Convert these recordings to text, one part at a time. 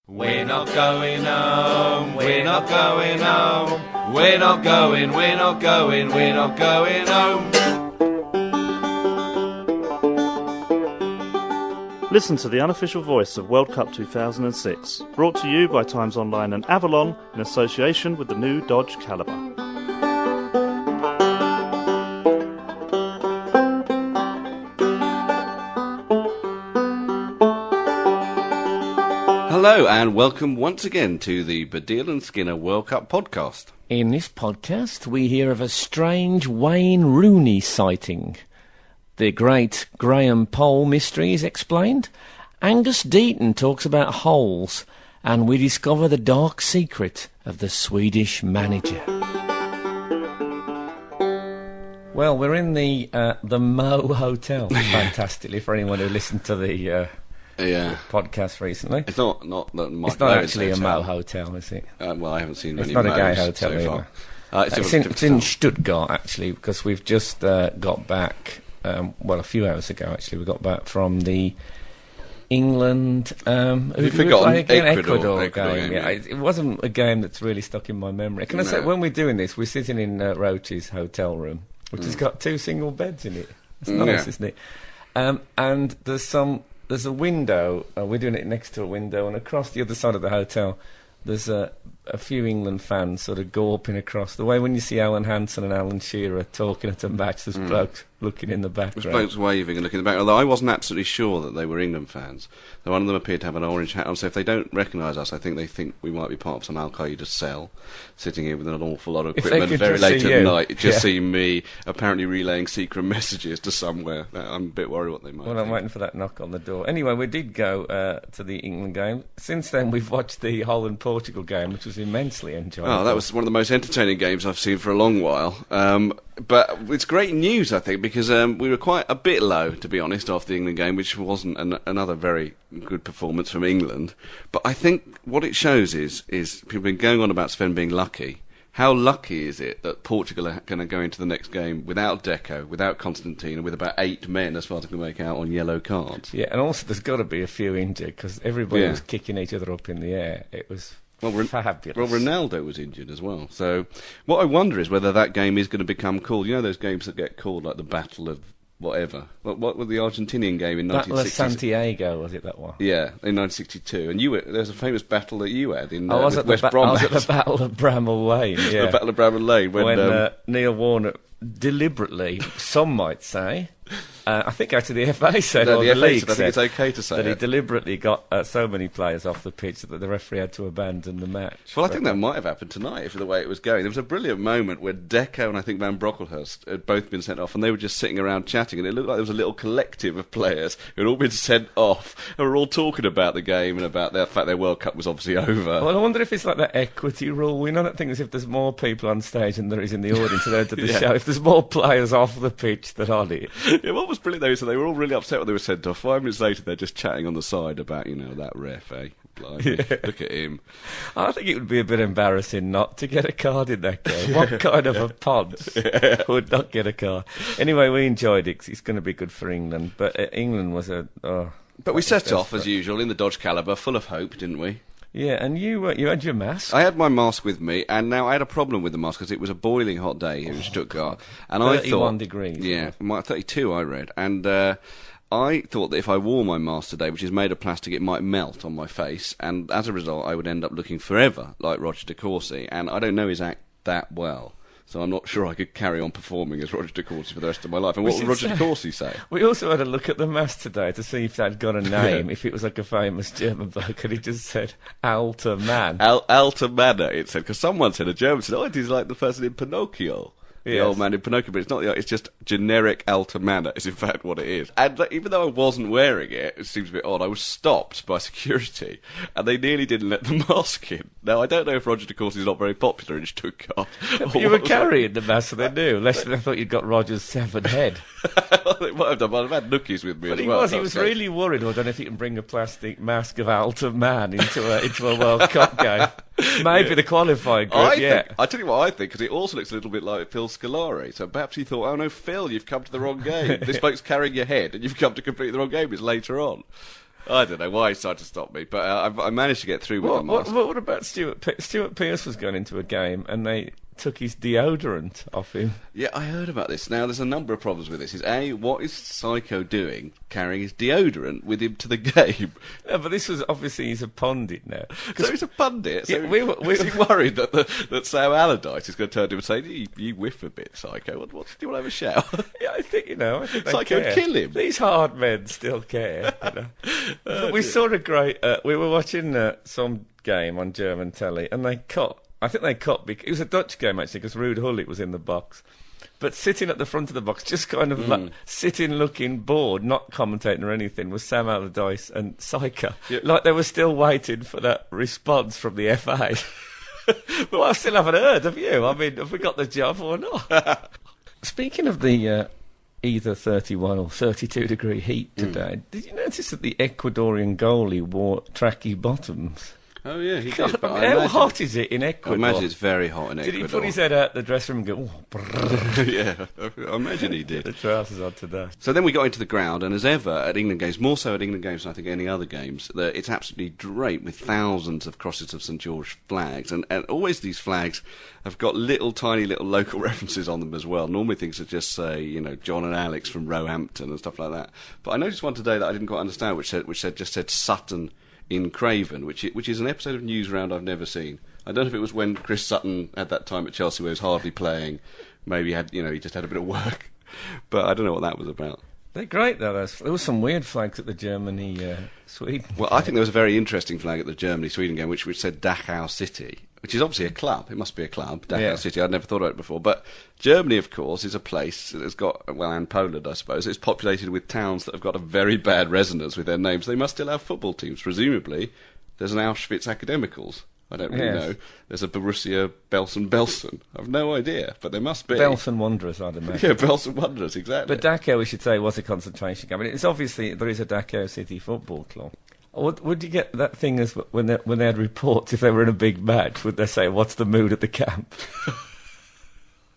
We're not going home, we're not going home, we're not going home. Listen to the unofficial voice of World Cup 2006, brought to you by Times Online and Avalon in association with the new Dodge Calibre. Hello and welcome once again to the Baddiel and Skinner World Cup podcast. In this podcast, we hear of a strange Wayne Rooney sighting. The great Graham Poll mystery is explained. Angus Deaton talks about holes, and we discover the dark secret of the Swedish manager. Well, we're in the Mo Hotel, fantastically, for anyone who listened to the podcast recently. It's not it's not actually a Mo Hotel, is it? Well, I haven't seen it's many not a Mo's gay hotel so either. Far. It's in Stuttgart, actually, because we've just got back, a few hours ago, actually. We got back from the England... You've forgotten Ecuador game. Yeah, it wasn't a game that's really stuck in my memory. Can I say, when we're doing this, we're sitting in Roach's hotel room, which has got two single beds in it. It's nice, isn't it? And there's a window, we're doing it next to a window, and across the other side of the hotel there's a few England fans sort of gawping across the way. When you see Alan Hansen and Alan Shearer talking at a match, there's blokes looking in the background. There's blokes waving and looking in the back, although I wasn't absolutely sure that they were England fans. So one of them appeared to have an orange hat on, so if they don't recognise us, I think they think we might be part of some Al-Qaeda cell, sitting here with an awful lot of equipment very late at night, just seeing me apparently relaying secret messages to somewhere. I'm a bit worried what they might Well, I'm waiting for that knock on the door. Anyway, we did go to the England game. Since then, we've watched the Holland-Portugal game, which was immensely enjoyable. Oh, that was one of the most entertaining games I've seen for a long while. But it's great news, I think, because we were quite a bit low, to be honest, after the England game, which wasn't another very good performance from England. But I think what it shows is people have been going on about Sven being lucky. How lucky is it that Portugal are going to go into the next game without Deco, without Constantine, and with about 8 men, as far as I can make out, on yellow cards? Yeah, and also there's got to be a few injured, because everybody was kicking each other up in the air. It was... fabulous. Well, Ronaldo was injured as well. So what I wonder is whether that game is going to become called... You know those games that get called, like the Battle of whatever? What was the Argentinian game in 1960? Battle of Santiago, was it that one? Yeah, in 1962. And there's a famous battle that you had in West Brom. I was at the Battle of Bramall Lane, yeah. The Battle of Bramall Lane. When Neil Warnock deliberately, some might say... I think actually the FA said, no, or the league said, I think it's okay to say that he deliberately got so many players off the pitch that the referee had to abandon the match. Well, I think that might have happened tonight, for the way it was going. There was a brilliant moment where Deco and I think Van Brocklehurst had both been sent off, and they were just sitting around chatting, and it looked like there was a little collective of players who had all been sent off, and were all talking about the game and about the fact their World Cup was obviously over. Well, I wonder if it's like that equity rule. We know that thing as if there's more people on stage than there is in the audience at the end of the show. If there's more players off the pitch than on it. Yeah, what was brilliant though, so they were all really upset when they were sent off. 5 minutes later, they're just chatting on the side about, that ref, eh? Look at him. I think it would be a bit embarrassing not to get a card in that game. What kind of a ponce would not get a card? Anyway, we enjoyed it. It's going to be good for England. But England was But we set off, as usual, in the Dodge Calibre, full of hope, didn't we? Yeah, and you had your mask. I had my mask with me, and now I had a problem with the mask because it was a boiling hot day here in Stuttgart. And 31 degrees. Yeah, 32 I read. And I thought that if I wore my mask today, which is made of plastic, it might melt on my face, and as a result I would end up looking forever like Roger de Courcy, and I don't know his act that well. So I'm not sure I could carry on performing as Roger de Courcy for the rest of my life. And what would Roger de Courcy say? We also had a look at the mask today to see if that got a name, if it was like a famous German bloke, and he just said, Alter Man. Alter Manner, it said, because someone said, a German said, it is like the person in Pinocchio. The old man in Pinocchio, but it's not. It's just generic Alter Manner is in fact what it is. And even though I wasn't wearing it, it seems a bit odd. I was stopped by security, and they nearly didn't let the mask in. Now I don't know if Roger de Courcy is not very popular in Stuttgart. You were carrying the mask, so they knew. Less than I thought you'd got Roger's severed head. They might have done. I've had nookies with me but as well. He was really worried. I don't know if he can bring a plastic mask of Alter Man into a World Cup game. Maybe the qualifying group. I tell you what I think, because it also looks a little bit like Phil Scolari. So perhaps he thought, oh no, Phil, you've come to the wrong game. This bloke's carrying your head, and you've come to completely the wrong game. It's later on. I don't know why he tried to stop me, but I managed to get through with the mask. What about Stuart Pearce was going into a game and they took his deodorant off him. Yeah, I heard about this. Now, there's a number of problems with this. What is Psycho doing carrying his deodorant with him to the game? Yeah, but this was obviously he's a pundit now. So he's a pundit? So yeah, is he worried that Sam Allardyce is going to turn to him and say, you whiff a bit, Psycho. What, do you want to have a shower? Yeah, I think they Psycho care. Would kill him. These hard men still care. But we saw a great... we were watching some game on German telly and they cut... I think they cut... It was a Dutch game, actually, because Ruud Gullit was in the box. But sitting at the front of the box, just kind of like sitting looking bored, not commentating or anything, was Sam Allardyce and Psycho. Yep. Like they were still waiting for that response from the FA. Well, I still haven't heard, have you? I mean, have we got the job or not? Speaking of the either 31 or 32 degree heat today, did you notice that the Ecuadorian goalie wore tracky bottoms? Oh, yeah, he God, did. But how hot is it in Ecuador? I imagine it's very hot in Ecuador. Did he put his head out the dressing room and go, yeah, I imagine he did. The trousers on today. So then we got into the ground, and as ever at England games, more so at England games than I think any other games, it's absolutely draped with thousands of crosses of St George flags, and always these flags have got tiny little local references on them as well. Normally things that just say, John and Alex from Roehampton and stuff like that. But I noticed one today that I didn't quite understand, which just said Sutton in Craven, which is an episode of Newsround I've never seen. I don't know if it was when Chris Sutton had that time at Chelsea where he was hardly playing. Maybe he just had a bit of work. But I don't know what that was about. They're great, though. There was some weird flags at the Germany-Sweden Well, I think there was a very interesting flag at the Germany-Sweden game, which said Dachau City, which is obviously a club. It must be a club, Dachau City. I'd never thought of it before. But Germany, of course, is a place that has got, and Poland, I suppose, it's populated with towns that have got a very bad resonance with their names. They must still have football teams, presumably. There's an Auschwitz Academicals. I don't really know. There's a Borussia Belsen. I've no idea, but there must be. Belsen Wanderers, I'd imagine. Yeah, Belsen Wanderers, exactly. But Dachau, we should say, was a concentration camp. I mean, it's obviously, there is a Dachau City football club. Would you get that thing as when they had reports, if they were in a big match, would they say, what's the mood at the camp?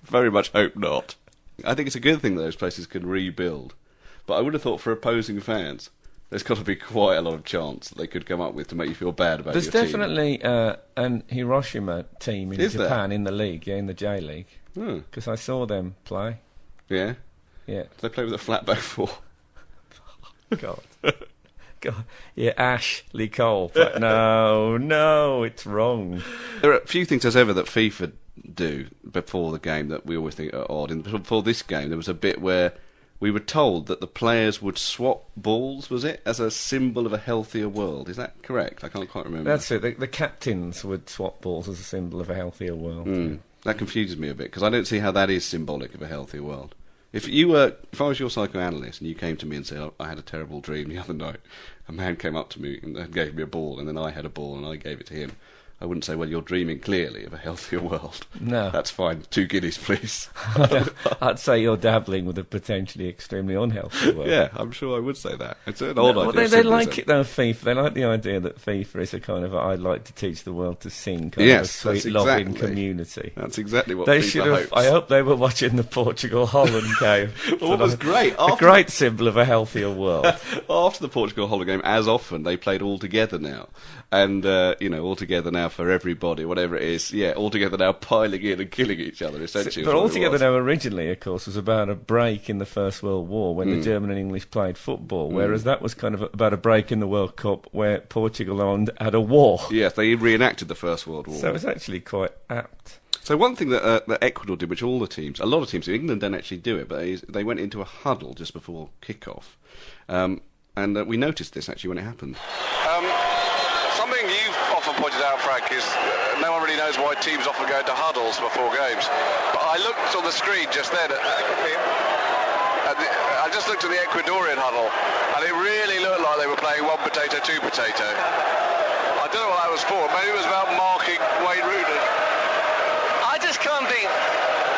Very much hope not. I think it's a good thing that those places can rebuild. But I would have thought for opposing fans, there's got to be quite a lot of chance that they could come up with to make you feel bad about your team. There's definitely an Hiroshima team in Japan in the league, in the J League. Because I saw them play. Yeah? Yeah. Did they play with a flat back four? God. God. Yeah, Ashley Cole. But no, it's wrong. There are a few things as ever that FIFA do before the game that we always think are odd. And before this game, there was a bit where we were told that the players would swap balls, was it, as a symbol of a healthier world. Is that correct? I can't quite remember. That's it. The captains would swap balls as a symbol of a healthier world. That confuses me a bit, because I don't see how that is symbolic of a healthier world. If I was your psychoanalyst and you came to me and said, I had a terrible dream the other night, a man came up to me and gave me a ball, and then I had a ball and I gave it to him, I wouldn't say, well, you're dreaming clearly of a healthier world. No. That's fine. 2 guineas, please. I'd say you're dabbling with a potentially extremely unhealthy world. Yeah, I'm sure I would say that. It's an old idea. They like it, though, FIFA. They like the idea that FIFA is a kind of, I'd like to teach the world to sing, kind of a sweet, loving community. That's exactly what they FIFA hopes. I hope they were watching the Portugal-Holland game. Well, what was great. A great symbol of a healthier world. After the Portugal-Holland game, as often, they played All Together Now. And, All Together Now for everybody, whatever it is. Yeah, All Together Now piling in and killing each other, essentially. But All Together Now originally, of course, was about a break in the First World War when the German and English played football, whereas that was kind of about a break in the World Cup where Portugal had a war. Yes, they reenacted the First World War. So it's actually quite apt. So one thing that Ecuador did, which a lot of teams do, England don't actually do it, but they went into a huddle just before kick-off. And we noticed this, actually, when it happened. Something you've often pointed out, Frank, is no one really knows why teams often go into huddles before games. But I looked on the screen just then, I just looked at the Ecuadorian huddle, and it really looked like they were playing 1 potato, 2 potato. I don't know what that was for. Maybe it was about marking Wayne Rooney. I just can't think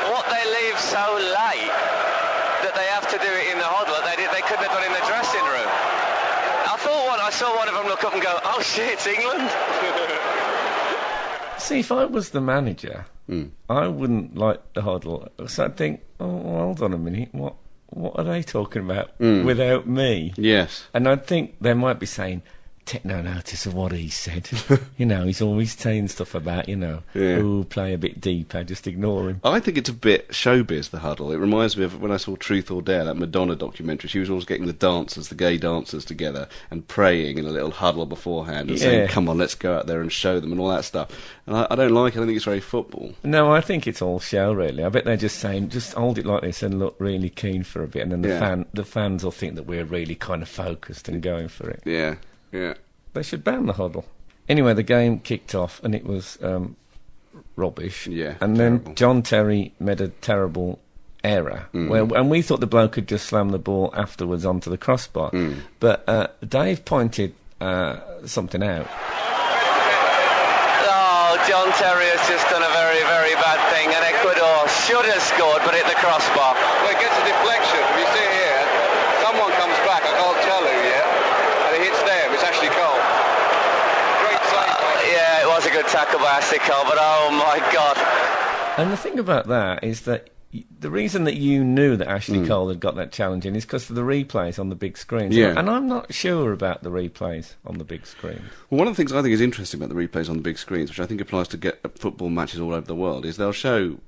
what they leave so late that they have to do it in the huddle. They couldn't have done it in the dressing room. I saw one of them look up and go, oh shit, it's England. See, if I was the manager, I wouldn't like the huddle. So I'd think, oh, hold on a minute, what what are they talking about without me? Yes. And I think they might be saying, take no notice of what he said. He's always saying stuff about, play a bit deeper, just ignore him. I think it's a bit showbiz, the huddle. It reminds me of when I saw Truth or Dare, that Madonna documentary. She was always getting the gay dancers together and praying in a little huddle beforehand and saying, come on, let's go out there and show them and all that stuff. And I don't like it. I don't think it's very football. No, I think it's all show, really. I bet they're just saying, just hold it like this and look really keen for a bit, and then the fans will think that we're really kind of focused and going for it. Yeah. Yeah. They should ban the huddle. Anyway, the game kicked off and it was rubbish. Yeah, and terrible. Then John Terry made a terrible error. And we thought the bloke had just slammed the ball afterwards onto the crossbar. But Dave pointed something out. Oh, John Terry has just done a very, very bad thing, and Ecuador should have scored, but hit the crossbar. Well, it gets a deflection. If you see here, someone comes back, I can't tell who yet. Hits them, it's actually Cole. Great save. Yeah, it was a good tackle by Ashley Cole, but oh my God. And the thing about that is that the reason that you knew that Ashley Cole had got that challenge in is because of the replays on the big screens. Yeah. And I'm not sure about the replays on the big screens. Well, one of the things I think is interesting about the replays on the big screens, which I think applies to football matches all over the world, is they'll show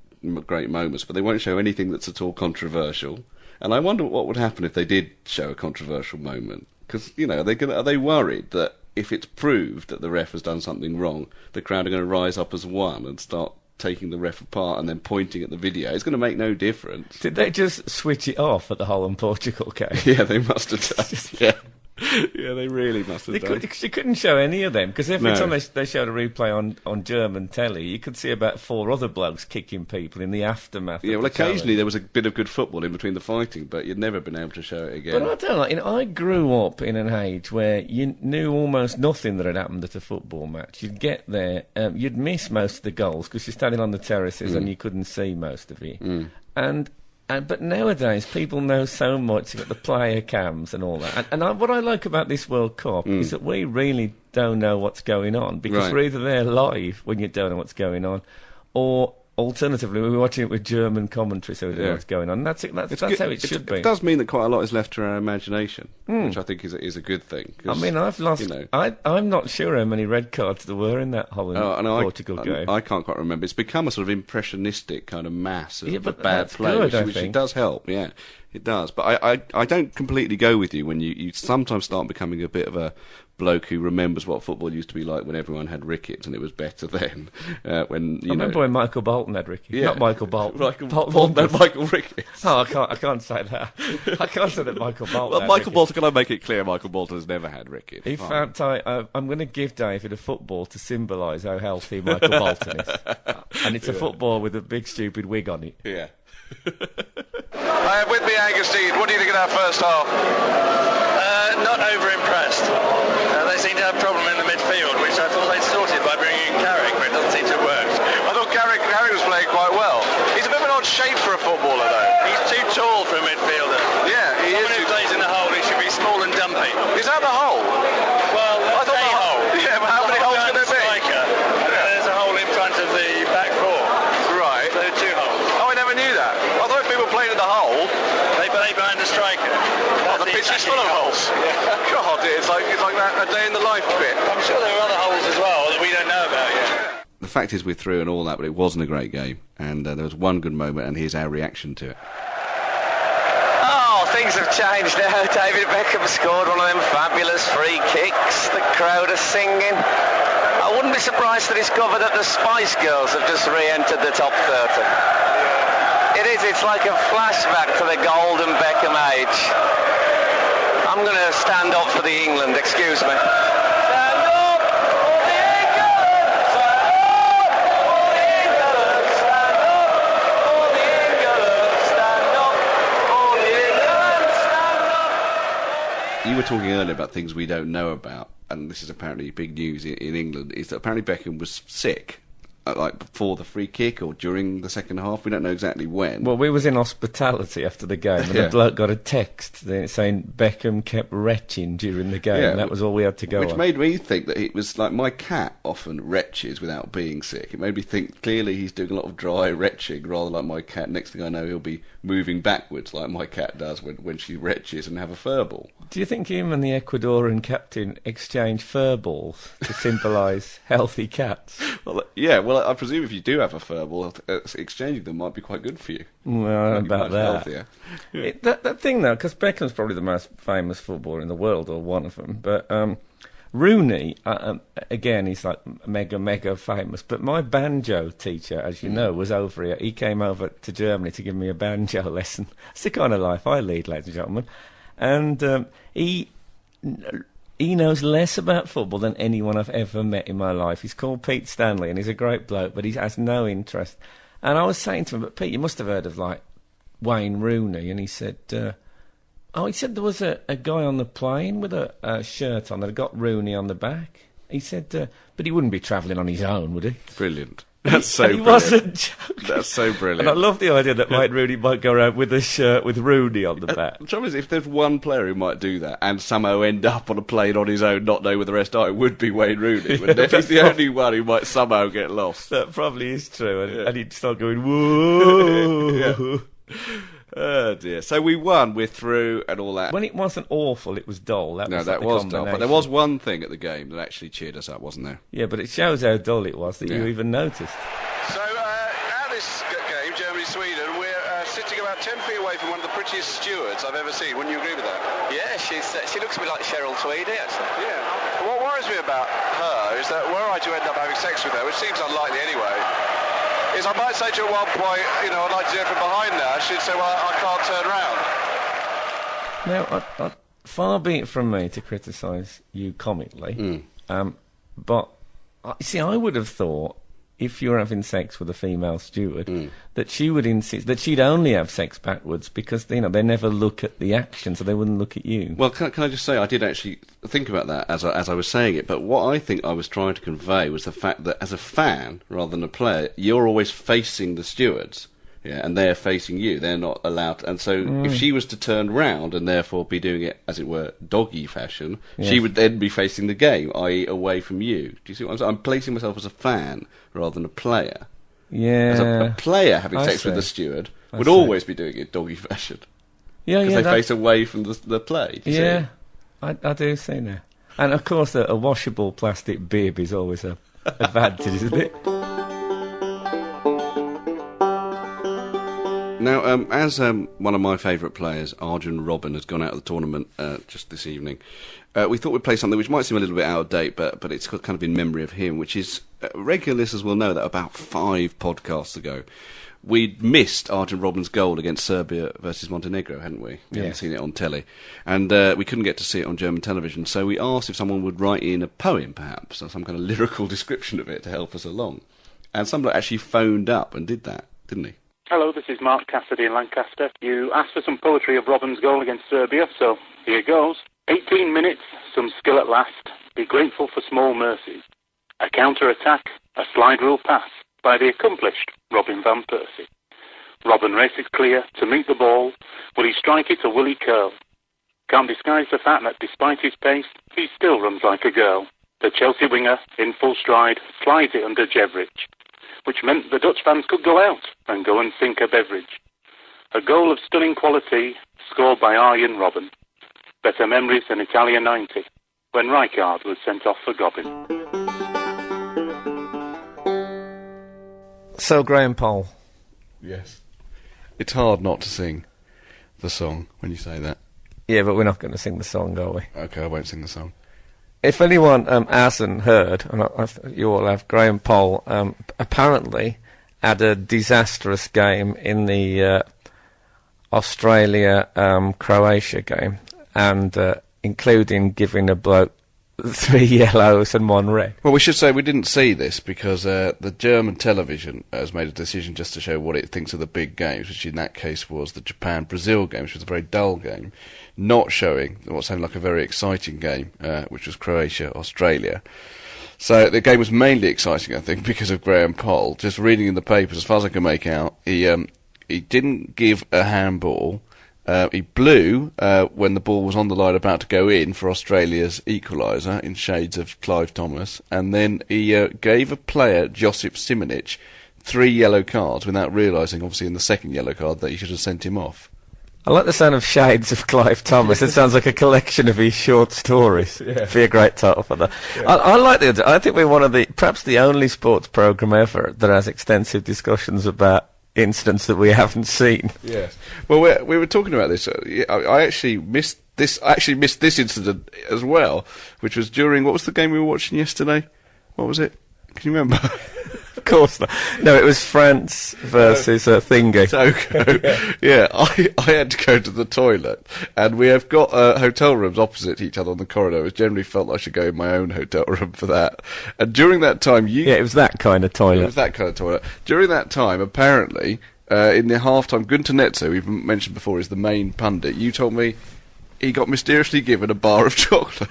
great moments, but they won't show anything that's at all controversial. And I wonder what would happen if they did show a controversial moment. Because, are they worried that if it's proved that the ref has done something wrong, the crowd are going to rise up as one and start taking the ref apart and then pointing at the video? It's going to make no difference. Did they just switch it off at the Holland Portugal game? Yeah, they must have done. Yeah. Yeah, they really must have done. She couldn't show any of them, because every time they showed a replay on German telly, you could see about 4 other blokes kicking people in the aftermath. Yeah, well, occasionally there was a bit of good football in between the fighting, but you'd never been able to show it again. But I don't know. I grew up in an age where you knew almost nothing that had happened at a football match. You'd get there, you'd miss most of the goals because you're standing on the terraces and you couldn't see most of it. But nowadays, people know so much about the player cams and all that. And what I like about this World Cup is that we really don't know what's going on, because we're either there live when you don't know what's going on, or alternatively, we're watching it with German commentary, so we don't know what's going on. That's how it should be. It does mean that quite a lot is left to our imagination, which I think is a good thing. I mean, I've lost... I'm not sure how many red cards there were in that Holland-Portugal game. I can't quite remember. It's become a sort of impressionistic kind of mass of bad play, play, which it does help, yeah. It does. But I don't completely go with you when you sometimes start becoming a bit of a bloke who remembers what football used to be like when everyone had rickets and it was better then. I remember when Michael Bolton had rickets. Yeah. Not Michael Bolton. Bolton had Michael Ricketts. Oh, I can't say that. I can't say that Michael Bolton. Well, Michael Bolton, can I make it clear? Michael Bolton has never had rickets. In fact, I'm going to give David a football to symbolise how healthy Michael Bolton is, and it's a football with a big stupid wig on it. Yeah. I have with me Angus Dean. What do you think of that first half? Not over impressed. They seem to have a problem in the midfield, which I thought they'd sorted by bringing in Carrick, but it doesn't seem to have worked. I thought Carrick was playing quite well. He's a bit of an odd shape for a footballer, though. He's too tall for a midfielder. Yeah, he is. Someone who plays in the hole, he should be small and dumpy. Is that the hole? Well, I thought a hole. Yeah, but how many holes can there be? Striker, and then there's a hole in front of the back four. Right. So there are 2 holes. Oh, I never knew that. I thought if people played in the hole, they play behind the striker. Oh, the pitch is full of holes. Yeah. God, it's like that a day in the life bit. I'm sure there are other holes as well that we don't know about yet. The fact is we're through and all that, but it wasn't a great game, and there was one good moment, and here's our reaction to it. Oh, things have changed now. David Beckham scored one of them fabulous free kicks. The crowd are singing. I wouldn't be surprised to discover that the Spice Girls have just re-entered the top 30. It is, it's like a flashback to the golden Beckham age. I'm going to stand up for the England, excuse me. Stand up for the England! Stand up for the England! Stand up for the England! Stand up for the England! Stand up! You were talking earlier about things we don't know about, and this is apparently big news in England, is that apparently Beckham was sick. like before the free kick or during the second half. We don't know exactly when. Well, we was in hospitality after the game, and the bloke got a text saying Beckham kept retching during the game, and that was all we had to go on. Which made me think that it was like my cat often retches without being sick. It made me think clearly he's doing a lot of dry retching, rather like my cat. Next thing I know, he'll be moving backwards like my cat does when she retches and have a fur ball. Do you think him and the Ecuadorian captain exchange fur balls to symbolise healthy cats? Well, yeah. Well, I presume if you do have a fur ball, exchanging them might be quite good for you. Well, about that. Healthier. That thing, though, because Beckham's probably the most famous footballer in the world, or one of them, but Rooney, again, he's like mega famous, but my banjo teacher, as you know, was over here. He came over to Germany to give me a banjo lesson. It's the kind of life I lead, ladies and gentlemen. And he knows less about football than anyone I've ever met in my life. He's called Pete Stanley, and he's a great bloke, but he has no interest. And I was saying to him, but Pete, you must have heard of, like, Wayne Rooney. And he said, he said there was a guy on the plane with a shirt on that had got Rooney on the back. He said, but he wouldn't be travelling on his own, would he? Brilliant. That's so he brilliant. Wasn't joking. That's so brilliant. And I love the idea that Wayne Rooney might go around with a shirt with Rooney on the back. The trouble is, if there's one player who might do that and somehow end up on a plane on his own, not know where the rest are, it would be Wayne Rooney. He's the only one who might somehow get lost. That probably is true. And he'd start going, whoa. Yeah. Oh dear. So we won, we're through and all that. When it wasn't awful, it was dull. That was dull. But there was one thing at the game that actually cheered us up, wasn't there? Yeah, but it shows how dull it was that you even noticed. So at this game, Germany-Sweden, we're sitting about 10 feet away from one of the prettiest stewards I've ever seen. Wouldn't you agree with that? Yeah, she looks a bit like Cheryl Tweedy, actually. Yeah. What worries me about her is that were I to end up having sex with her, which seems unlikely anyway, is I might say to her at one point, I'd like to do it from behind now. She'd say, well, I can't turn round. Now, far be it from me to criticise you comically, but, see, I would have thought, if you're having sex with a female steward, that she would insist that she'd only have sex backwards because, they never look at the action, so they wouldn't look at you. Well, can I just say, I did actually think about that as I was saying it, but what I think I was trying to convey was the fact that as a fan, rather than a player, you're always facing the stewards. Yeah, and they're facing you. They're not allowed to, and so if she was to turn round and therefore be doing it, as it were, doggy fashion, she would then be facing the game, i.e. away from you. Do you see what I'm saying? I'm placing myself as a fan rather than a player. Yeah. As a player having sex with the steward would always be doing it doggy fashion. Yeah, because they face away from the play. Yeah, I do see now. And of course, a washable plastic bib is always a advantage, isn't it? Now, as one of my favourite players, Arjen Robben, has gone out of the tournament just this evening, we thought we'd play something which might seem a little bit out of date, but it's kind of in memory of him, which is, regular listeners will know that about 5 podcasts ago, we'd missed Arjen Robben's goal against Serbia versus Montenegro, hadn't we? We hadn't seen it on telly. And we couldn't get to see it on German television, so we asked if someone would write in a poem, perhaps, or some kind of lyrical description of it to help us along. And somebody actually phoned up and did that, didn't he? Hello, this is Mark Cassidy in Lancaster. You asked for some poetry of Robben's goal against Serbia, so here goes. 18 minutes, some skill at last. Be grateful for small mercies. A counter-attack, a slide rule pass by the accomplished Robin van Persie. Robben races clear to meet the ball. Will he strike it or will he curl? Can't disguise the fact that despite his pace, he still runs like a girl. The Chelsea winger, in full stride, slides it under Jevrich, which meant the Dutch fans could go out and go and sink a beverage. A goal of stunning quality, scored by Arjen Robben. Better memories than Italia 90, when Rijkaard was sent off for gobbing. So, Graham Poll. Yes. It's hard not to sing the song when you say that. Yeah, but we're not going to sing the song, are we? Okay, I won't sing the song. If anyone hasn't heard, and you all have, Graham Poll apparently had a disastrous game in the Australia-Croatia game, and including giving a bloke 3 yellows and 1 red. Well, we should say we didn't see this because the German television has made a decision just to show what it thinks of the big games, which in that case was the Japan-Brazil game, which was a very dull game, not showing what sounded like a very exciting game, which was Croatia-Australia. So the game was mainly exciting, I think, because of Graham Poll. Just reading in the papers, as far as I can make out, he didn't give a handball. He blew when the ball was on the line about to go in for Australia's equaliser in shades of Clive Thomas, and then he gave a player, Josip Simonic, 3 yellow cards without realising, obviously in the second yellow card, that he should have sent him off. I like the sound of Shades of Clive Thomas. It sounds like a collection of his short stories. Yeah. Be a great title for that. Yeah. I like I think we're one of perhaps the only sports programme ever that has extensive discussions about incidents that we haven't seen. Yes. Well, we were talking about this. I actually missed this. I actually missed this incident as well, which was during, what was the game we were watching yesterday? What was it? Can you remember? Of course not. No, it was France versus Thingy. Togo. Yeah, I had to go to the toilet, and we have got hotel rooms opposite each other on the corridor. It generally felt I should go in my own hotel room for that. And during that time, yeah, it was that kind of toilet. It was that kind of toilet. During that time, apparently, in the half-time, Gunter Netzer, we've mentioned before, is the main pundit. You told me he got mysteriously given a bar of chocolate.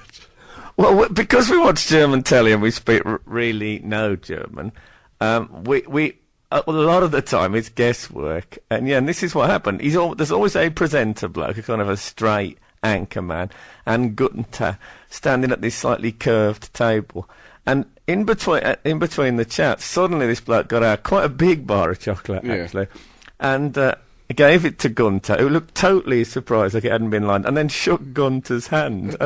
Well, because we watch German telly and we speak really no German, we a lot of the time it's guesswork, and this is what happened. There's always a presenter bloke, a kind of a straight anchor man, and Gunter standing at this slightly curved table, and in between the chats, suddenly this bloke got out quite a big bar of chocolate actually, and he gave it to Gunter, who looked totally surprised, like it hadn't been lined, and then shook Gunter's hand.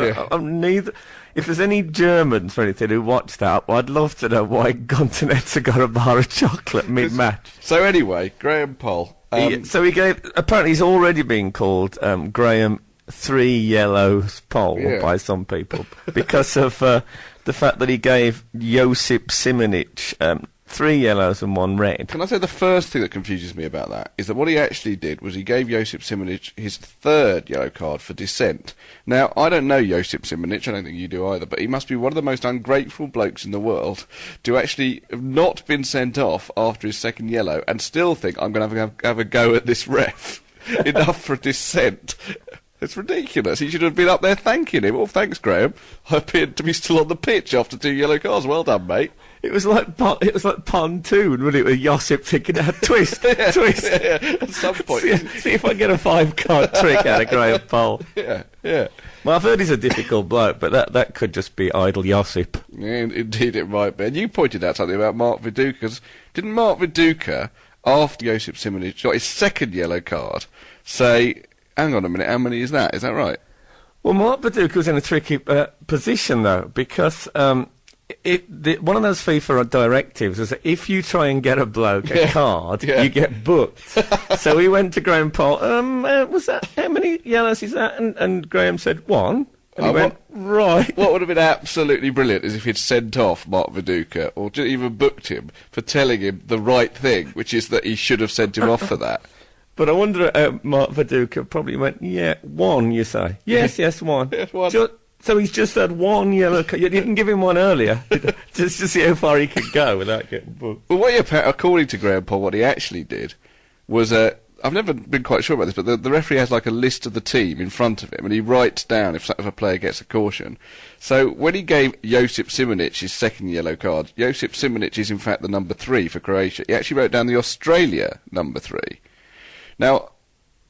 If there's any Germans or anything who watched that, I'd love to know why Gunter Netzer got a bar of chocolate mid-match. So anyway, Graham Poll. Apparently he's already been called Graham 3 Yellows Poll by some people because of the fact that he gave Josip Simonic 3 yellows and 1 red. Can I say the first thing that confuses me about that is that what he actually did was he gave Josip Simonic his 3rd yellow card for dissent. Now, I don't know Josip Simonic, I don't think you do either, but he must be one of the most ungrateful blokes in the world to actually have not been sent off after his 2nd yellow and still think, I'm going to have a go at this ref. Enough for dissent. It's ridiculous. He should have been up there thanking him. Oh, thanks, Graham. I appeared to be still on the pitch after 2 yellow cards. Well done, mate. It was like pontoon, wasn't it? With Josip thinking out twist. At some point. See if I get a 5-card trick out of Graham Poll. Yeah. Well, I've heard he's a difficult bloke, but that could just be idle Josip. Yeah, indeed it might be. And you pointed out something about Mark Viduka. Didn't Mark Viduka, after Josip Simonic got his 2nd yellow card, say, hang on a minute, how many is that? Is that right? Well, Mark Viduka was in a tricky position, though, because one of those FIFA directives is that if you try and get a bloke a card, you get booked. So we went to Graham Poll, was that, how many yellows is that? And Graham said, 1. And he went, right. What would have been absolutely brilliant is if he'd sent off Mark Viduka, or even booked him for telling him the right thing, which is that he should have sent him off for that. But I wonder, Mark Viduka probably went, 1, you say? Yes, 1. Yes, 1. So he's just had 1 yellow card. You didn't give him one earlier, just to see how far he could go without getting booked. Well, according to Graham Poll, what he actually did was, I've never been quite sure about this, but the referee has like a list of the team in front of him, and he writes down if a player gets a caution. So when he gave Josip Simonic his 2nd yellow card, Josip Simonic is in fact the number 3 for Croatia. He actually wrote down the Australia number 3. Now,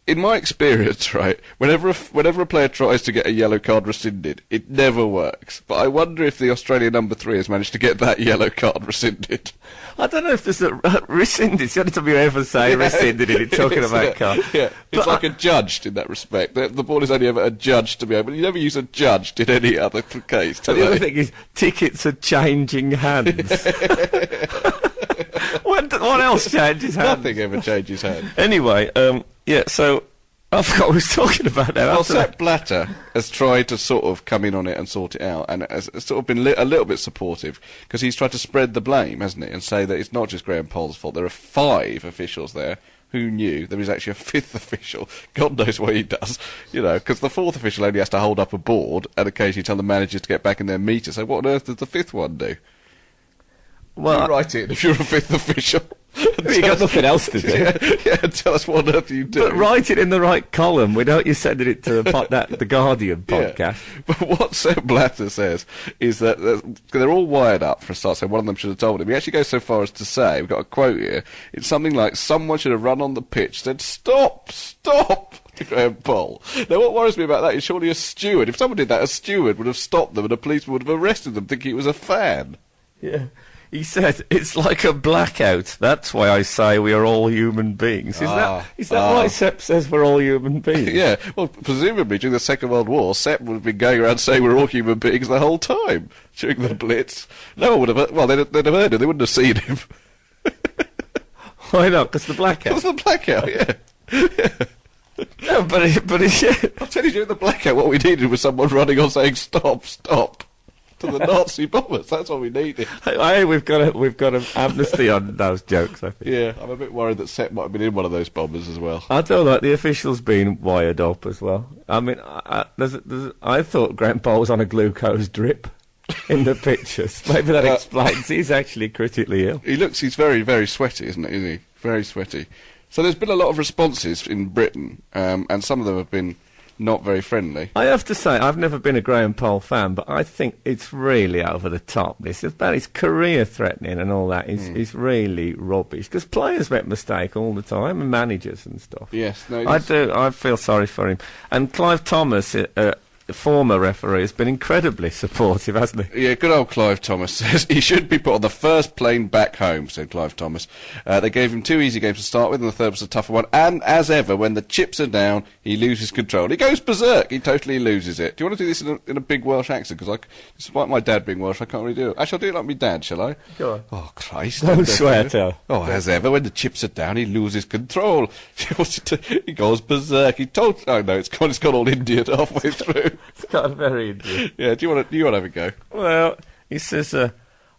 in my experience, right, whenever a player tries to get a yellow card rescinded, it never works. But I wonder if the Australia number 3 has managed to get that yellow card rescinded. I don't know if there's a rescinded. It's the only time you ever say rescinded in it, talking about card. Yeah, it's like adjudged in that respect. The ball is only ever adjudged to be able. You never use adjudged in any other case. The other thing is tickets are changing hands. What else changes hands? Nothing ever changes hands. Anyway, so I forgot what we was talking about now. Well, Sepp Blatter has tried to sort of come in on it and sort it out, and has sort of been a little bit supportive, because he's tried to spread the blame, hasn't he, and say that it's not just Graham Poll's fault. There are 5 officials there. Who knew there was actually a 5th official? God knows what he does, because the 4th official only has to hold up a board and occasionally tell the managers to get back in their meter. So what on earth does the 5th one do? Well, you write it if you're a 5th official. You got nothing else to do. Yeah, tell us what on earth you do. But write it in the right column without you sending it to the Guardian podcast. Yeah. But what Sepp Blatter says is that they're all wired up for a start, so one of them should have told him. He actually goes so far as to say, we've got a quote here, it's something like, someone should have run on the pitch, said, stop, to Graham Poll. Now, what worries me about that is surely a steward. If someone did that, a steward would have stopped them and a policeman would have arrested them thinking it was a fan. Yeah. He said, it's like a blackout. That's why I say we are all human beings. Is that why Sepp says we're all human beings? Yeah. Well, presumably during the Second World War, Sepp would have been going around saying we're all human beings the whole time during the Blitz. No one would have... Well, they'd have heard him. They wouldn't have seen him. Why not? Because the blackout. Because the blackout, yeah. No, but I'll tell you, during the blackout, what we needed was someone running on saying, stop, to the Nazi bombers. That's what we needed. Hey, we've got an amnesty on those jokes, I think. Yeah, I'm a bit worried that Sepp might have been in one of those bombers as well. I don't like the officials being wired up as well. I mean, I thought Graham Poll was on a glucose drip in the pictures. Maybe that explains he's actually critically ill. He's very, very sweaty, isn't he? Very sweaty. So there's been a lot of responses in Britain, and some of them have been not very friendly. I have to say, I've never been a Graham Poll fan, but I think it's really over the top. This is about his career threatening and all that is really rubbish. Because players make mistakes all the time, and managers and stuff. Yes, no, I do. I feel sorry for him. And Clive Thomas, the former referee, has been incredibly supportive, hasn't he? Yeah, good old Clive Thomas says he should be put on the first plane back home, said Clive Thomas. They gave him 2 easy games to start with, and the third was a tougher one. And, as ever, when the chips are down, he loses control. He goes berserk. He totally loses it. Do you want to do this in a big Welsh accent? Because, despite my dad being Welsh, I can't really do it. Actually, I'll do it like my dad, shall I? Go on. Oh, Christ. Don't swear, Tel. Oh, as ever, when the chips are down, he loses control. He goes berserk. Oh, no, it's gone all Indian halfway through. It's got very Indian. Yeah, do you want to have a go? Well, he says,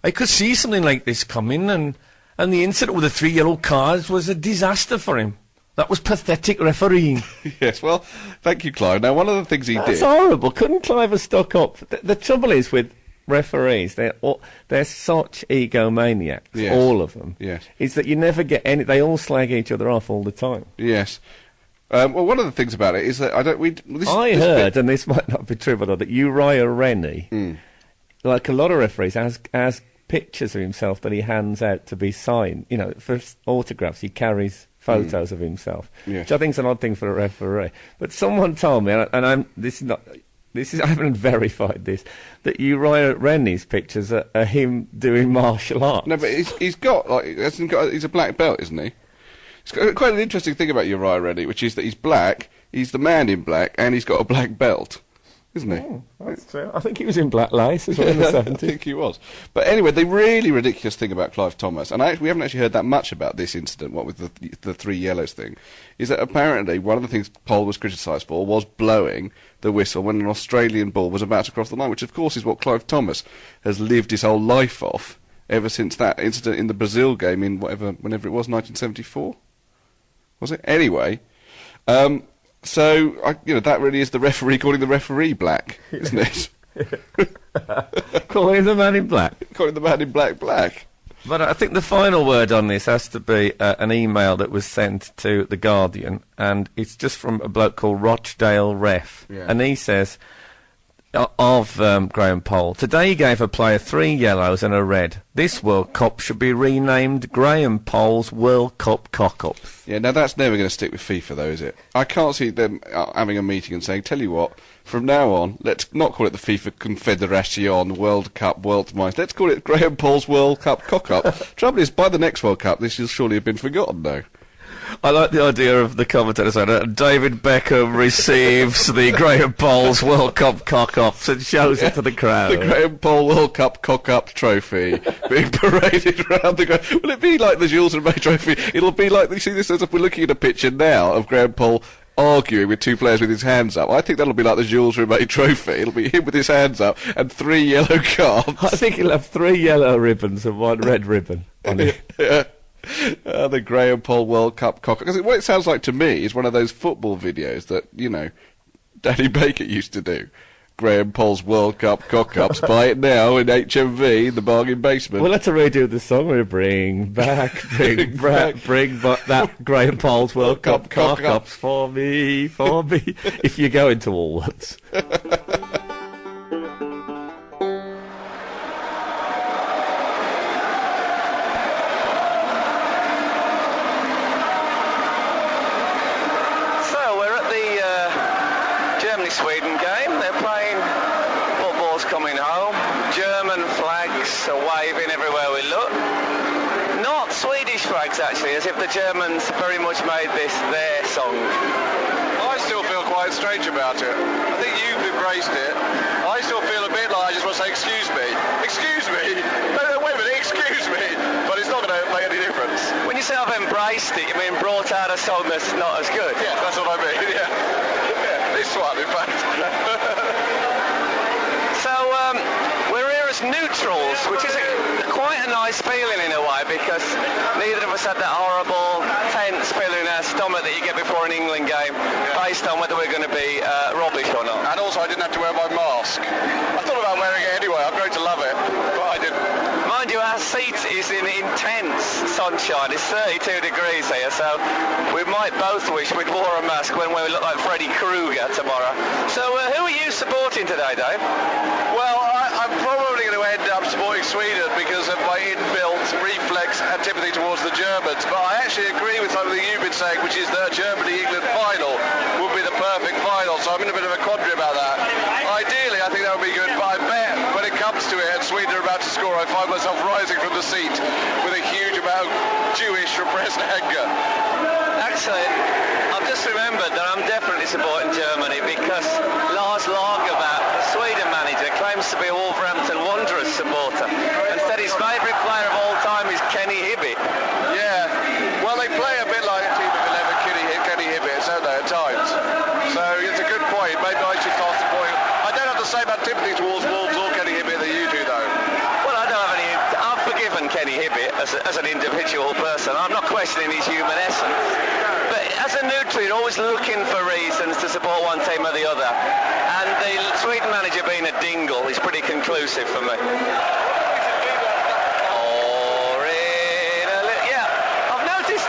I could see something like this coming, and the incident with the 3 yellow cards was a disaster for him. That was pathetic refereeing. Yes, well, thank you, Clive. Now, one of the things he did... That's horrible. Couldn't Clive have stuck up? The trouble is with referees, they're such egomaniacs, yes. All of them, yes. Is that you never get any... They all slag each other off all the time. Yes. Well, one of the things about it is that I heard, and this might not be true, but that Uriah Rennie, like a lot of referees, has pictures of himself that he hands out to be signed. You know, for autographs, he carries photos of himself, yes. Which I think is an odd thing for a referee. But someone told me, and I haven't verified this, that Uriah Rennie's pictures are him doing martial arts. No, but he's a black belt, isn't he? It's quite an interesting thing about Uriah Rennie, which is that he's black, he's the man in black, and he's got a black belt, isn't he? Oh, that's true. I think he was in black lace as well in the 70s. I think he was. But anyway, the really ridiculous thing about Clive Thomas, and we haven't actually heard that much about this incident, what with the 3 yellows thing, is that apparently one of the things Poll was criticised for was blowing the whistle when an Australian ball was about to cross the line, which of course is what Clive Thomas has lived his whole life off ever since that incident in the Brazil game in whenever it was, 1974? Was it? Anyway, that really is the referee calling the referee black, isn't it? Calling the man in black. Calling the man in black. But I think the final word on this has to be an email that was sent to The Guardian, and it's just from a bloke called Rochdale Ref. Yeah. And he says, of Graham Poll, today he gave a player 3 yellows and a red. This World Cup should be renamed Graham Poll's World Cup cock-up. Yeah, now that's never going to stick with FIFA, though, is it? I can't see them having a meeting and saying, tell you what, from now on, let's not call it the FIFA Confederation World Cup Weltmeister. Let's call it Graham Poll's World Cup cock-up. Trouble is, by the next World Cup, this will surely have been forgotten, though. I like the idea of the commentator saying, David Beckham receives the Graham Poll's World Cup cock-ups and shows it to the crowd. The Graham Poll World Cup cock-up trophy being paraded around the ground. Will it be like the Jules Rimet trophy? It'll be like, you see this as if we're looking at a picture now of Graham Poll arguing with 2 players with his hands up. I think that'll be like the Jules Rimet trophy. It'll be him with his hands up and 3 yellow cards. I think he'll have 3 yellow ribbons and 1 red ribbon on it. Yeah. The Graham Poll World Cup cock. Because what it sounds like to me is one of those football videos that, Danny Baker used to do. Graham Poll's World Cup cock-ups. Buy it now in HMV, the bargain basement. We'll have to redo the song. We bring back that Graham Poll's World Cup cock-ups for me. If you go into Woolworths. Sweden game. They're playing, football's coming home, German flags are waving everywhere we look. Not Swedish flags actually, as if the Germans very much made this their song. I still feel quite strange about it. I think you've embraced it. I still feel a bit like I just want to say excuse me. Excuse me? No, wait a minute, excuse me. But it's not going to make any difference. When you say I've embraced it, you mean brought out a song that's not as good? Yeah, that's what I mean, yeah. This one, in fact. So, we're here as neutrals, which is quite a nice feeling in a way, because neither of us had that horrible, tense feeling in our stomach that you get before an England game, based on whether we're going to be rubbish or not. And also, I didn't have to wear my mask. I thought about wearing it anyway. I've grown to love it, but I didn't. Mind you, our seat is in intense sunshine. It's 32 degrees here, so we might both wish we'd wore a mask when we look like Freddy Krueger tomorrow. So, who are you supporting today, Dave? Well, I'm probably going to end up supporting Sweden because of my inbuilt reflex antipathy towards the Germans. But I actually agree with something you've been saying, which is that Germany-England final would be the perfect final. So I'm in a bit of a quandary about that. Ideally, I think that would be good, but I bet when it comes to it and Sweden are about to score, I find myself rising from the seat with a huge amount of Jewish repressed anger. Actually, I've just remembered that I'm definitely supporting Germany because Lars Lagerbäck, the Sweden manager, claims to be a Wolverhampton Wanderers supporter and said his favourite player of all time is Kenny Hibbett. Yeah, well, they play a bit like a team of 11 Kenny Hibbett, don't they, at times? So it's a good point. Maybe I should start supporting. I don't have the same antipathy towards Wolves or Kenny Hibbett that you do, though. Well, I don't have any. I've forgiven Kenny Hibbett as an individual person. I'm not questioning his human essence. But as a neutral, you're always looking for reasons to support one team or the other. And the Sweden manager being a dingle is pretty conclusive for me.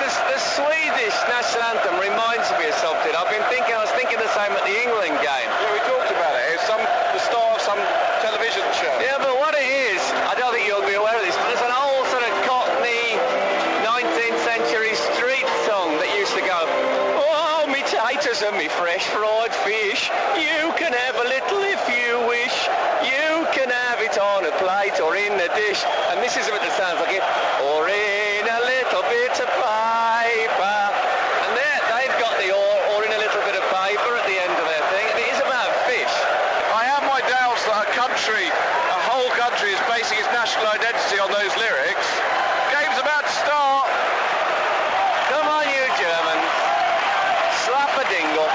The Swedish national anthem reminds me of something. I was thinking the same at the England game. Yeah, we talked about it. It's the star of some television show. Yeah, but what it is, I don't think you'll be aware of this, but there's an old sort of Cockney 19th century street song that used to go, oh, me taters and me fresh fried fish, you can have a little if you wish, you can have it on a plate or in a dish, and this is what it sounds like, or in a little bit of paper, and they've got the or in a little bit of paper at the end of their thing, and it is about fish. I have my doubts that a whole country is basing its national identity on those lyrics. Game's about to start. Come on, you Germans. Slap a dingle.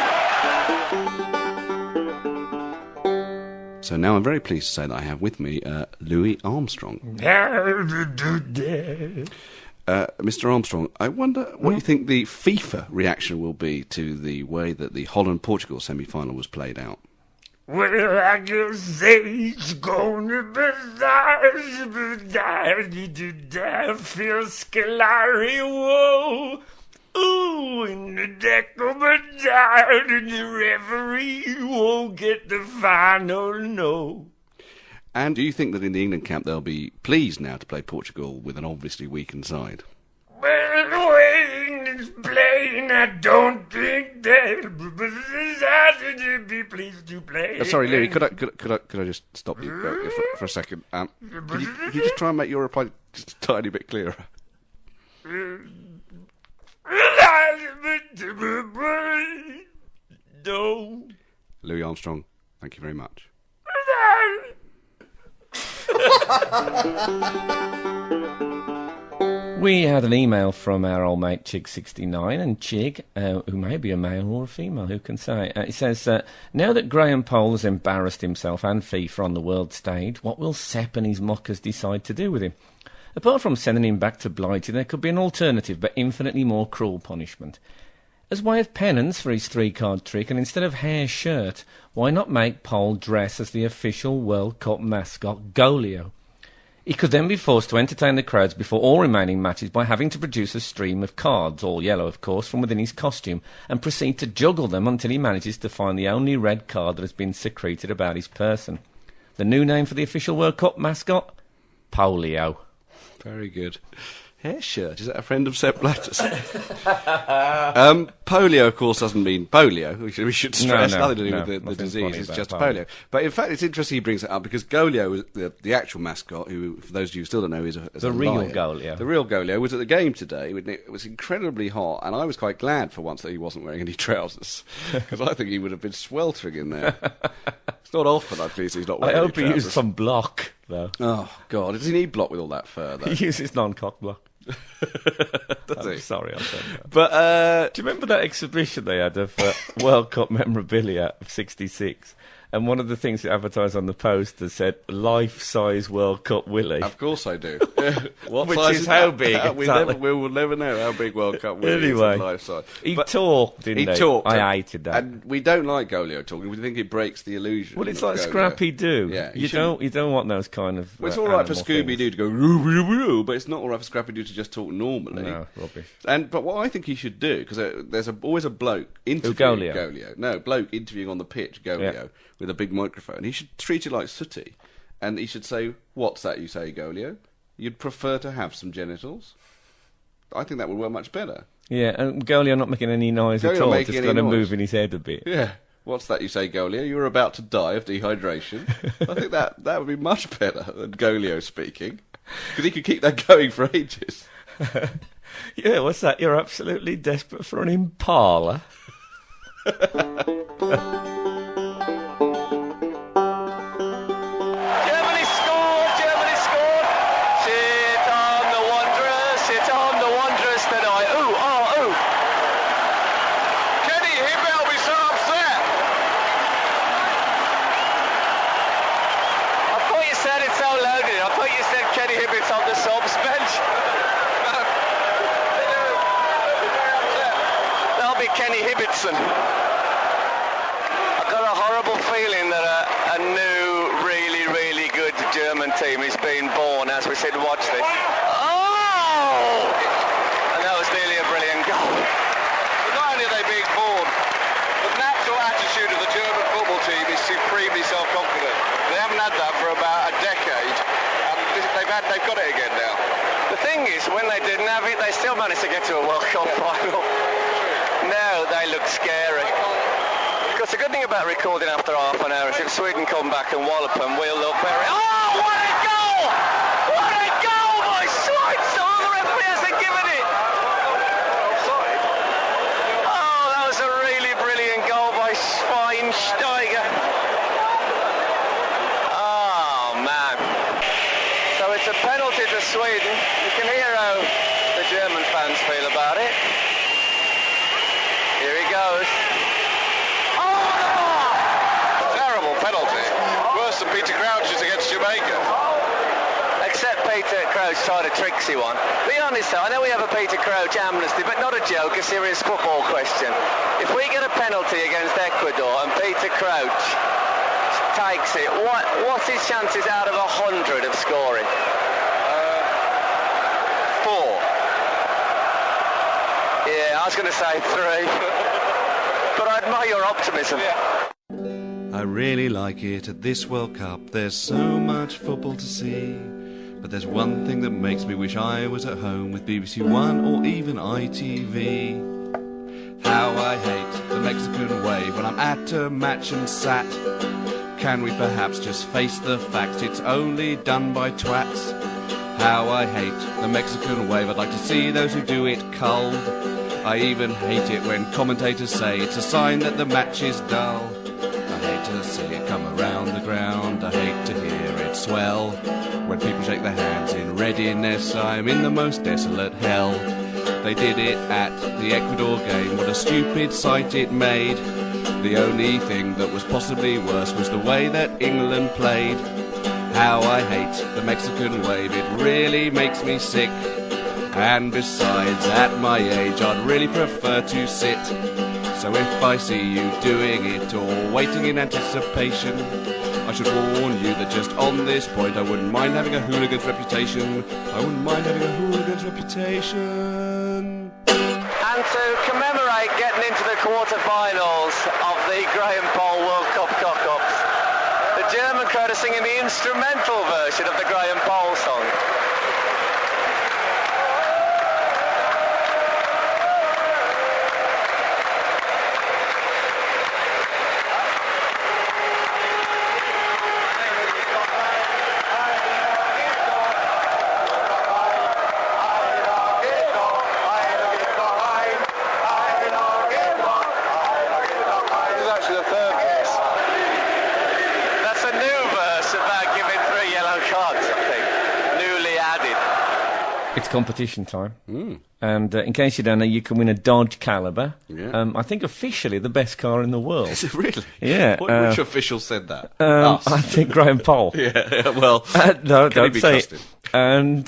So now I'm very pleased to say that I have with me Louis Armstrong. Mr. Armstrong, I wonder what you think the FIFA reaction will be to the way that the Holland-Portugal semi-final was played out. Well, I can say it's gonna be feel Scolari, whoa. Ooh, in the deck of a dive, the referee won't get the final no. And do you think that in the England camp they'll be pleased now to play Portugal with an obviously weakened side? Well, the way England's playing, I don't think they'll be pleased to play. Sorry, Louis, could I just stop you for a second? Could you just try and make your reply just a tiny bit clearer? No. Louis Armstrong, thank you very much. We had an email from our old mate Chig69, and Chig, who may be a male or a female, who can say, it says, now that Graham Poll has embarrassed himself and FIFA on the world stage, what will Sepp and his mockers decide to do with him? Apart from sending him back to Blighty, there could be an alternative but infinitely more cruel punishment. As way of penance for his 3-card trick, and instead of hair shirt, why not make Pole dress as the official World Cup mascot, Golio? He could then be forced to entertain the crowds before all remaining matches by having to produce a stream of cards, all yellow of course, from within his costume, and proceed to juggle them until he manages to find the only red card that has been secreted about his person. The new name for the official World Cup mascot? Polio. Very good. Hair shirt, is that a friend of Sepp Blatter's? Polio, of course, doesn't mean polio. We should stress nothing to do with the disease, it's just polio. But in fact, it's interesting he brings it up because Golio, the actual mascot, who, for those of you who still don't know, is the real Golio. The real Golio was at the game today. It was incredibly hot, and I was quite glad for once that he wasn't wearing any trousers, because I think he would have been sweltering in there. It's not often I'd be he's not wearing any trousers. I hope he used some block, though. Oh, God. Does he need block with all that fur, though? He uses non-cock block. Does he? Sorry, I said that. But do you remember that exhibition they had of World Cup memorabilia of '66? And one of the things that advertised on the poster said "life-size World Cup Willie." Of course I do. What Which size is how big? We will never know how big World Cup Willie is in life size. He talked, didn't he? He talked. I hated that. And we don't like Golio talking. We think it breaks the illusion. Well, it's like Scrappy-Doo. Yeah, you don't want those kind of. Well, it's all right for Scooby-Doo to go roo roo roo, but it's not all right for Scrappy-Doo to just talk normally. No, rubbish. But what I think he should do, because there's always a bloke interviewing Golio. No, bloke interviewing on the pitch, Golio, with a big microphone. He should treat it like Sooty, and he should say, "What's that you say, Golio? You'd prefer to have some genitals?" I think that would work much better. Yeah, and Golio not making any noise at all, just kind of moving his head a bit. Yeah. What's that you say, Golio? You're about to die of dehydration. I think that would be much better than Golio speaking, because he could keep that going for ages. Yeah, what's that? You're absolutely desperate for an impala? I've got a horrible feeling that a new, really, really good German team is being born as we sit and watch this. Oh! And that was nearly a brilliant goal. But not only are they being born, the natural attitude of the German football team is supremely self-confident. They haven't had that for about a decade, and they've got it again now. The thing is, when they didn't have it, they still managed to get to a World Cup final. Now they look scary. Because the good thing about recording after half an hour is if Sweden come back and wallop them, we'll look very... Oh, what a goal! What a goal by Schweitzer! The referee hasn't given it! Oh, that was a really brilliant goal by Schweinsteiger. Oh, man. So it's a penalty to Sweden. You can hear how the German fans feel about it. Here he goes. Oh, the bar! Terrible penalty. Worse than Peter Crouch's against Jamaica. Except Peter Crouch tried a tricksy one. Be honest though, I know we have a Peter Crouch amnesty, but not a joke, a serious football question. If we get a penalty against Ecuador and Peter Crouch takes it, what's his chances out of 100 of scoring? 4. Yeah, I was going to say 3. But I admire your optimism. I really like it at this World Cup. There's so much football to see. But there's one thing that makes me wish I was at home with BBC One or even ITV. How I hate the Mexican way when I'm at a match and sat. Can we perhaps just face the fact it's only done by twats? How I hate the Mexican wave. I'd like to see those who do it cold. I even hate it when commentators say it's a sign that the match is dull. I hate to see it come around the ground. I hate to hear it swell. When people shake their hands in readiness, I'm in the most desolate hell. They did it at the Ecuador game. What a stupid sight it made. The only thing that was possibly worse was the way that England played. How I hate the Mexican wave. It really makes me sick. And besides, at my age, I'd really prefer to sit. So if I see you doing it or waiting in anticipation, I should warn you that just on this point I wouldn't mind having a hooligan's reputation. I wouldn't mind having a hooligan's reputation. And to commemorate getting into the quarter-finals of the Graham Poll World Cup cock-ups, the German crowd are singing the instrumental version of the Graham Poll song. It's competition time. And in case you don't know, you can win a Dodge Caliber. Yeah. I think officially the best car in the world. Is it really? Yeah. Which official said that? I think Graham Poll. Yeah, well, no, can don't be say trusted? it. And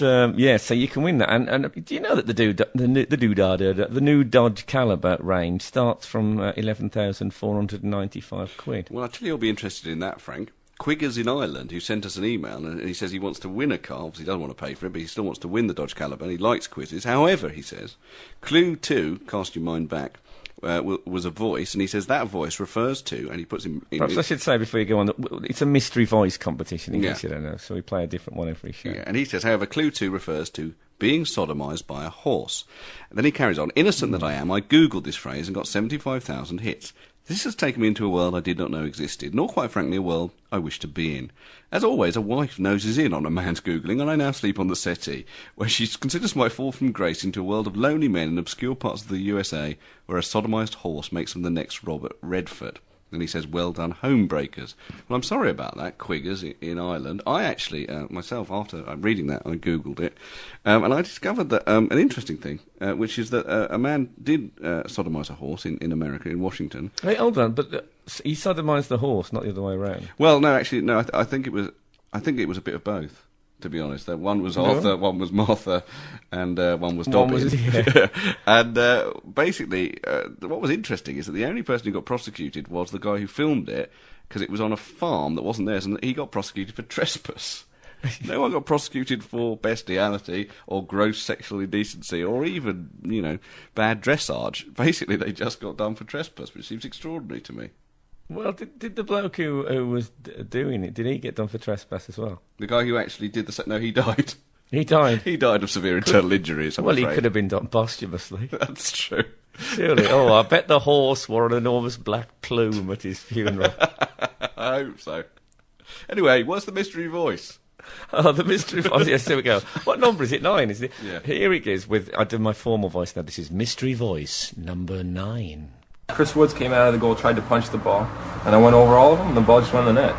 so you can win that. And do you know that the new Dodge Caliber range starts from 11,495 quid? Well, I tell you, you'll be interested in that, Frank. Quiggers in Ireland, who sent us an email, and he says he wants to win a car. Obviously, he doesn't want to pay for it, but he still wants to win the Dodge Caliber, and he likes quizzes. However, he says, Clue 2, Cast Your Mind Back, was a voice, and he says that voice refers to, and he puts in... Perhaps I should say before you go on, that it's a mystery voice competition, in case you don't know, so we play a different one every show. Yeah, and he says, however, Clue 2 refers to being sodomised by a horse. And then he carries on, innocent that I am, I googled this phrase and got 75,000 hits. This has taken me into a world I did not know existed, nor quite frankly a world I wish to be in. As always, a wife noses in on a man's Googling, and I now sleep on the settee, where she considers my fall from grace into a world of lonely men in obscure parts of the USA, where a sodomised horse makes them the next Robert Redford. And he says, well done, homebreakers. Well, I'm sorry about that, Quiggers in Ireland. I actually, myself, after reading that, I Googled it, and I discovered that an interesting thing, which is that a man did sodomise a horse in America, in Washington. Hey, hold on, but he sodomised the horse, not the other way around. Well, no, actually, no, I think it was a bit of both. To be honest, one was Arthur, one was Martha, and one was Dobbin. And basically, what was interesting is that the only person who got prosecuted was the guy who filmed it, because it was on a farm that wasn't theirs, and he got prosecuted for trespass. No one got prosecuted for bestiality or gross sexual indecency or even, bad dressage. Basically, they just got done for trespass, which seems extraordinary to me. Well, did the bloke who was doing it, did he get done for trespass as well? The guy who actually did no, he died. He died? He died of severe internal injuries, I'm afraid. He could have been done posthumously. That's true. Surely. Oh, I bet the horse wore an enormous black plume at his funeral. I hope so. Anyway, what's the mystery voice? Oh, the mystery voice. Yes, here we go. What number is it? 9, is it? Yeah. Here it is. I do my formal voice now. This is mystery voice number 9. Chris Woods came out of the goal, tried to punch the ball, and I went over all of them, and the ball just went in the net.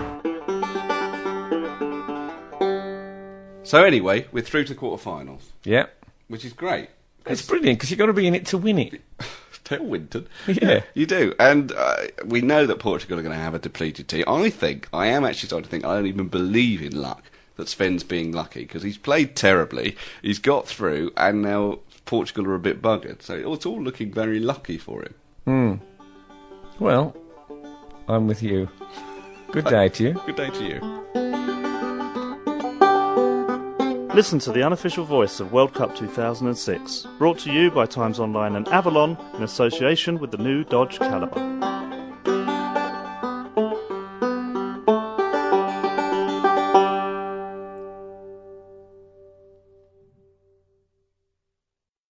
So anyway, we're through to the quarterfinals. Yeah. Which is great. It's brilliant, because you've got to be in it to win it. Tell Winton. Yeah. You do. And we know that Portugal are going to have a depleted team. I am actually starting to think, I don't even believe in luck, that Sven's being lucky, because he's played terribly, he's got through, and now Portugal are a bit buggered. So it's all looking very lucky for him. Well, I'm with you. Good day to you. Good day to you. Listen to the unofficial voice of World Cup 2006, brought to you by Times Online and Avalon in association with the new Dodge Caliber.